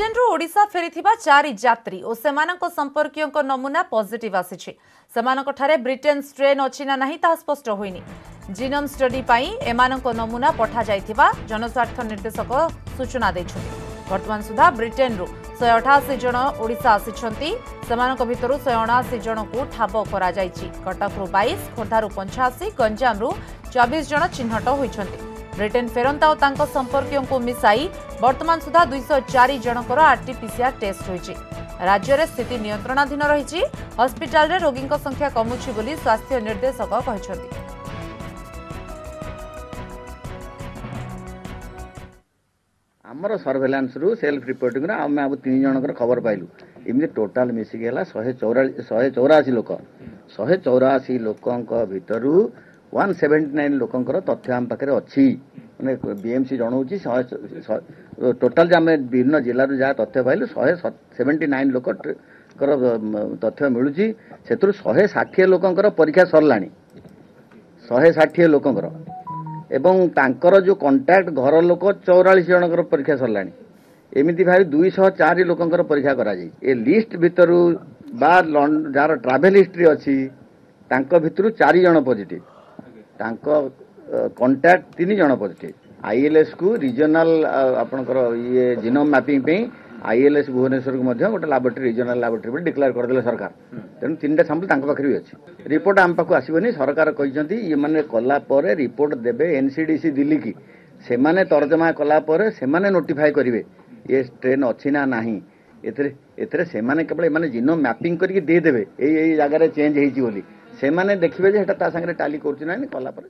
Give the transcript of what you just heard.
Britain रु ओडिशा फेरिथिबा 4 यात्री और सेमानक संपर्कियों नमूना पॉजिटिव आसीछि। सेमानक ठारे ब्रिटेन स्ट्रेन अछि ना नहीं ता स्पष्ट होइनी। जीनोम स्टडी पाई एमानक नमूना पठा जाइथिबा जनस्वास्थ्य निर्देशक सूचना दैछथि। वर्तमान सुधा ब्रिटेन रु 188 जन ओडिशा आसिछंती। सेमानक भितरु 179 जन को ठाब करा जाइछि। कटक रु 22, खोर्धा रु 85, गंजाम रु 24 जन चिन्हट होइछंती। ब्रिटेन फेरंता और तांको संपर्कियों को मिसाई वर्तमान सुधा 204 जनकर आरटीपीसीआर टेस्ट होइछि। राज्य रे स्थिति नियंत्रणाधीन रहिछि। हॉस्पिटल रे रोगी संख्या कमुछि बोली स्वास्थ्य निर्देशक कहिछंती। आमर सर्वेलांस रु सेल्फ रिपोर्टिंग रा आम 3 जनकर खबर पाइलु। इमि टोटल मिसी गेला 184 लोक 184 लोकंक भितरु 179 लोकंकर तथ्य आम पाखे अच्छी माने बीएमसी जनाऊँगी टोटाल जो आम विभिन्न जिलूर जहाँ तथ्य पाइलु 179 लोक तथ्य मिलूँ से 160 लोकंकर परीक्षा सरला 160 लोकंकर एवं तांकर जो कंटाक्ट घर लोक 44 जनकर परीक्षा सरला एमती भाई 204 लोकंकर परीक्षा करा जाई। ए लिस्ट भितर जार ट्रावेल हिस्ट्री अच्छी तांको भितरु 4 जन पॉजिटिव तांको कंटाक्ट 3 जन पॉजिटिव। आईएलएस को रीजनल आपनकर ये जीनोम मैपिंग पे आईएलएस भुवनेश्वर को मध्य गोटे लैबोरेटरी रीजनल लैबोरेटरी डिक्लेयर करदेले सरकार। तेणु 3टा सैंपल तांको पाखरे भी अच्छी। रिपोर्ट आम पाखु आसबनी सरकार कहते ये मैंने कला परे रिपोर्ट देबे एनसीडीसी दिल्ली की से माने तर्जमा कला परे से माने नोटिफाई करिवे ये ट्रेन अच्छी ना नहीं। एथरे से माने केवल माने जीनोम मैपिंग करके दे देबे एई जगह रे चेंज हेची बोली से माने देखिबे जे हेटा ता संगे टाली करछि ना कला परे।